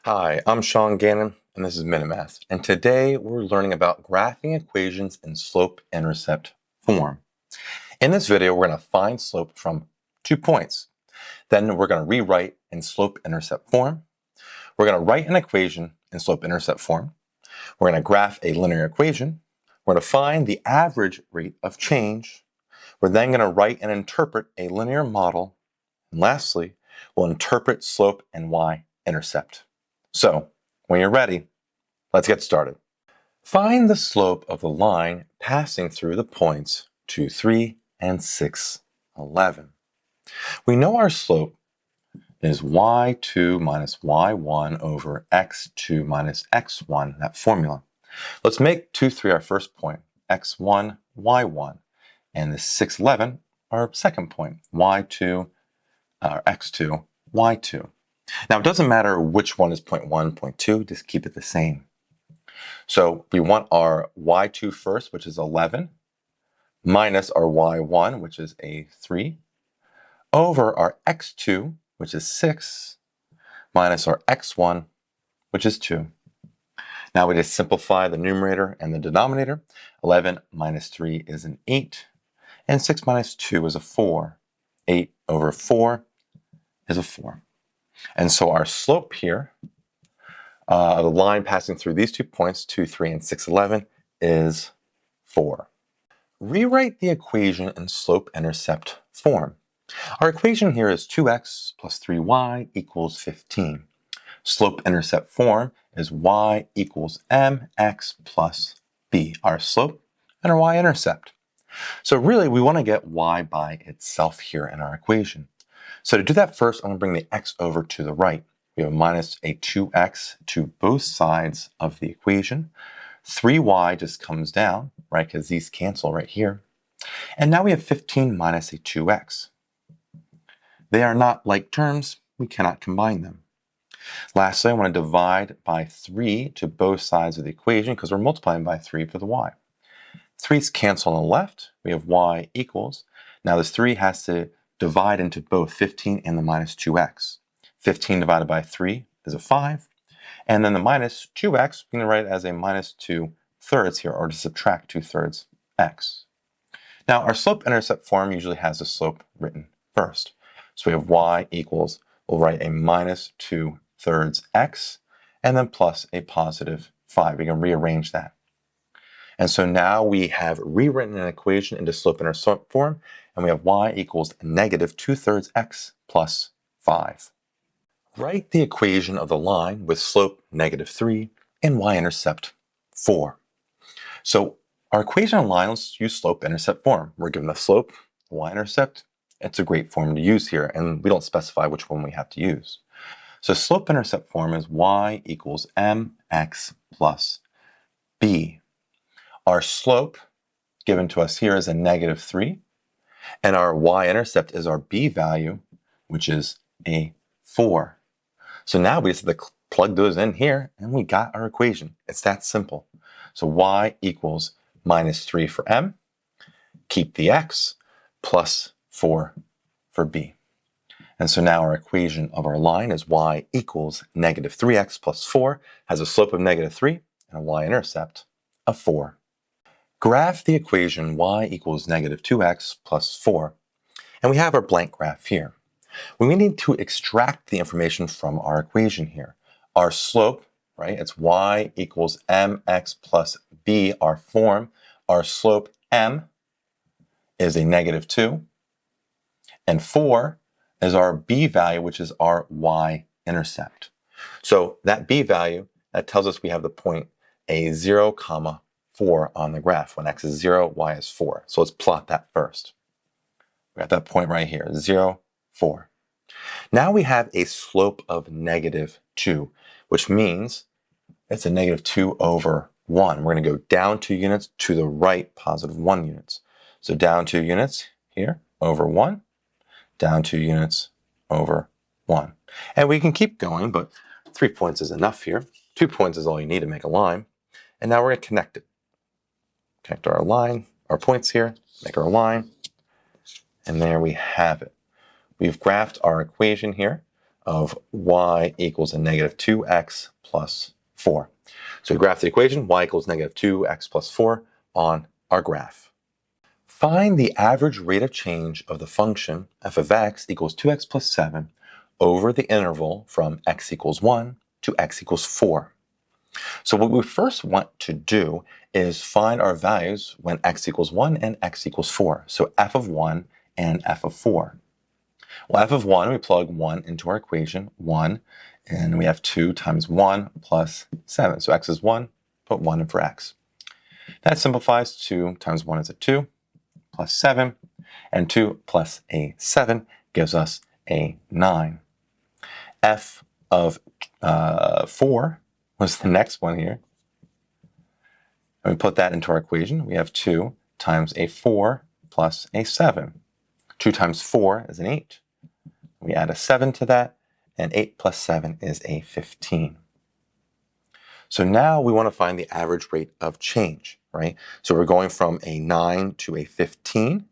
Hi, I'm Sean Gannon, and this is Minimath. And today we're learning about graphing equations in slope-intercept form. In this video, we're going to find slope from 2 points. Then we're going to rewrite in slope-intercept form. We're going to write an equation in slope-intercept form. We're going to graph a linear equation. We're going to find the average rate of change. We're then going to write and interpret a linear model. And lastly, we'll interpret slope and y-intercept. So, when you're ready, let's get started. Find the slope of the line passing through the points 2, 3, and 6, 11. We know our slope is y2 minus y1 over x2 minus x1, that formula. Let's make 2, 3 our first point, x1, y1, and the 6, 11 our second point, y2, x2, y2. Now, it doesn't matter which one is point 1, point 2, just keep it the same. So we want our y2 first, which is 11, minus our y1, which is a 3, over our x2, which is 6, minus our x1, which is 2. Now we just simplify the numerator and the denominator. 11 minus 3 is an 8, and 6 minus 2 is a 4. 8 over 4 is a 4. And so our slope here, the line passing through these 2 points, 2, 3, and 6, 11, is 4. Rewrite the equation in slope-intercept form. Our equation here is 2x plus 3y equals 15. Slope-intercept form is y equals mx plus b, our slope, and our y-intercept. So really, we want to get y by itself here in our equation. So to do that first, I'm going to bring the x over to the right. We have a minus a 2x to both sides of the equation. 3y just comes down, right, because these cancel right here. And now we have 15 minus a 2x. They are not like terms. We cannot combine them. Lastly, I want to divide by 3 to both sides of the equation because we're multiplying by 3 for the y. 3's cancel on the left. We have y equals. Now this 3 has to divide into both 15 and the minus 2x. 15 divided by 3 is a 5. And then the minus 2x, we can write it as a minus 2/3 here, or to subtract 2/3 x. Now, our slope-intercept form usually has the slope written first. So we have y equals, we'll write a minus 2/3 x, and then plus a positive 5. We can rearrange that. And so now we have rewritten an equation into slope-intercept form, and we have y equals negative 2/3 x plus 5. Write the equation of the line with slope negative 3 and y-intercept 4. So our equation of the line, let's use slope-intercept form. We're given the slope, the y-intercept. It's a great form to use here, and we don't specify which one we have to use. So slope-intercept form is y equals mx plus b. Our slope given to us here is a negative 3, and our y-intercept is our b value, which is a 4. So now we just have to plug those in here, and we got our equation. It's that simple. So y equals minus 3 for m, keep the x, plus 4 for b. And so now our equation of our line is y equals negative 3x plus 4, has a slope of negative 3, and a y-intercept of 4. Graph the equation y equals negative 2x plus 4, and we have our blank graph here. We need to extract the information from our equation here. Our slope, right, it's y equals mx plus b, our form. Our slope m is a negative 2, and 4 is our b value, which is our y-intercept. So that b value, that tells us we have the point a 0, 4 on the graph. When x is 0, y is 4. So let's plot that first. We got that point right here, 0, 4. Now we have a slope of negative 2, which means it's a negative 2 over 1. We're going to go down 2 units to the right, positive 1 units. So down 2 units here, over 1, down 2 units over 1. And we can keep going, but 3 points is enough here. 2 points is all you need to make a line. And now we're going to connect it. Connect our line, our points here, make our line, and there we have it. We've graphed our equation here of y equals a negative 2x plus 4. So we graph the equation, y equals negative 2x plus 4 on our graph. Find the average rate of change of the function f of x equals 2x plus 7 over the interval from x equals 1 to x equals 4. So what we first want to do is find our values when x equals 1 and x equals 4. So f of 1 and f of 4. Well, f of 1, we plug 1 into our equation, 1, and we have 2 times 1 plus 7. So x is 1, put 1 in for x. That simplifies. 2 times 1 is a 2, plus 7, and 2 plus a 7 gives us a 9. F of 4 was the next one here. And we put that into our equation. We have 2 times a 4 plus a 7. 2 times 4 is an 8. We add a 7 to that, and 8 plus 7 is a 15. So now we want to find the average rate of change, right? So we're going from a 9 to a 15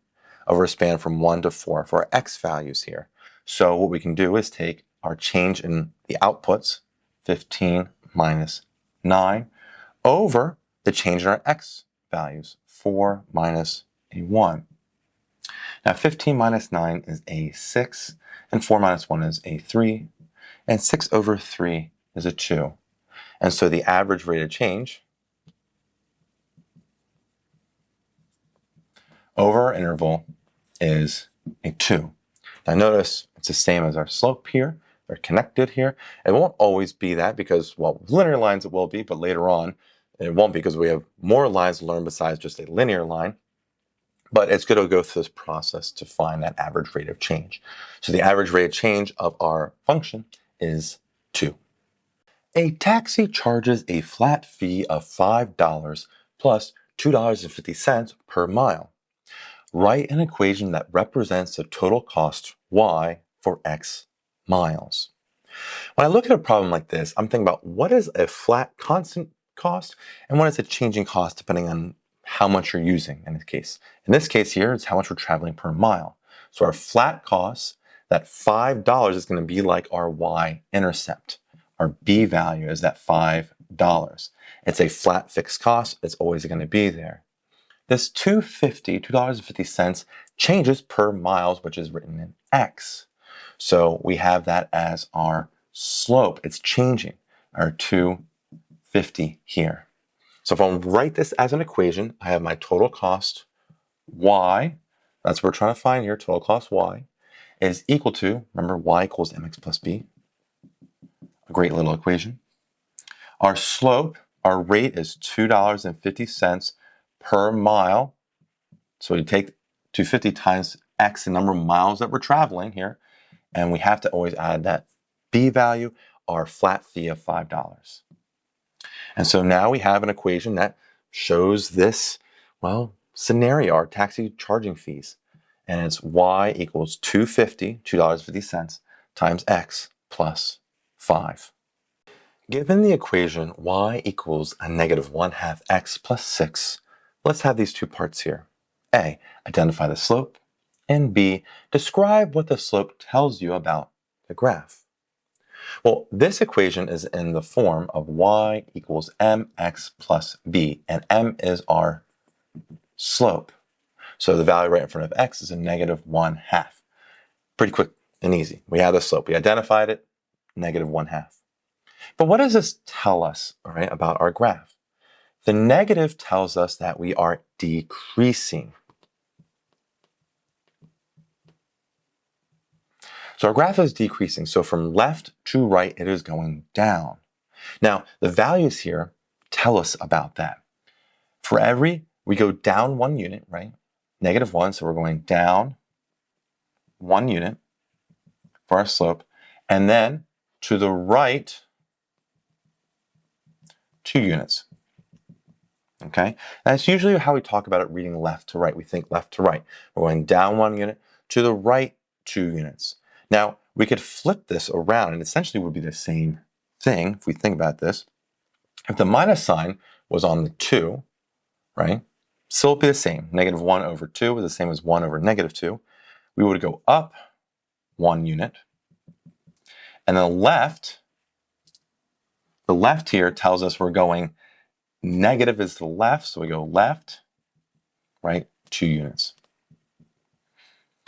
over a span from 1 to 4 for our x values here. So what we can do is take our change in the outputs, 15 minus 9, over the change in our x values, 4 minus a 1. Now 15 minus 9 is a 6, and 4 minus 1 is a 3, and 6 over 3 is a 2. And so the average rate of change over our interval is a 2. Now notice it's the same as our slope here. They're connected here. It won't always be that because, well, with linear lines it will be, but later on it won't be because we have more lines to learn besides just a linear line. But it's good to go through this process to find that average rate of change. So the average rate of change of our function is 2. A taxi charges a flat fee of $5 plus $2.50 per mile. Write an equation that represents the total cost y for x miles. When I look at a problem like this, I'm thinking about what is a flat constant cost and what is a changing cost depending on how much you're using in this case. In this case here, it's how much we're traveling per mile. So our flat cost, that $5 is going to be like our y-intercept. Our b value is that $5. It's a flat fixed cost. It's always going to be there. This $2.50 changes per miles, which is written in x. So we have that as our slope. It's changing, our 250 here. So if I write this as an equation, I have my total cost y, that's what we're trying to find here, total cost y, is equal to, remember, y equals mx plus b, a great little equation. Our slope, our rate is $2.50 per mile. So we take 250 times x, the number of miles that we're traveling here, and we have to always add that b value, our flat fee of $5. And so now we have an equation that shows this, well, scenario, our taxi charging fees. And it's y equals $2.50 times x plus 5. Given the equation y equals a negative 1/2 x plus 6, let's have these two parts here. A, identify the slope, and B, describe what the slope tells you about the graph. Well, this equation is in the form of y equals mx plus b, and m is our slope. So the value right in front of x is a negative 1/2. Pretty quick and easy. We have the slope. We identified it, negative 1/2. But what does this tell us, all right, about our graph? The negative tells us that we are decreasing. So our graph is decreasing. So from left to right, it is going down. Now, the values here tell us about that. For every, we go down 1 unit, right? Negative 1, so we're going down 1 unit for our slope. And then to the right, 2 units. Okay? That's usually how we talk about it reading left to right. We think left to right. We're going down 1 unit, to the right 2 units. Now, we could flip this around and essentially would be the same thing if we think about this. If the minus sign was on the 2, right, still be the same. Negative 1 over 2 is the same as 1 over negative 2. We would go up 1 unit. And the left here tells us we're going negative is the left, so we go left, right, 2 units.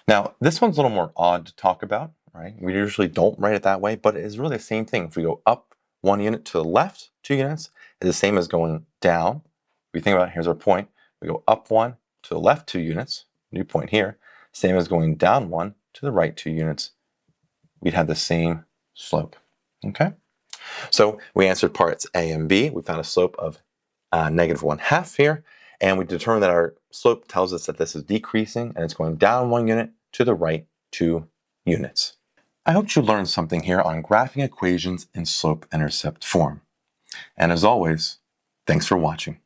Now, this one's a little more odd to talk about, right? We usually don't write it that way, but it is really the same thing. If we go up 1 unit to the left 2 units, it's the same as going down. If you think about it, here's our point. We go up 1 to the left 2 units, new point here, same as going down 1 to the right 2 units. We'd have the same slope, okay? So we answered parts A and B. We found a slope of negative 1/2 here, and we determined that our slope tells us that this is decreasing and it's going down 1 unit to the right 2 units. I hope you learned something here on graphing equations in slope-intercept form. And as always, thanks for watching.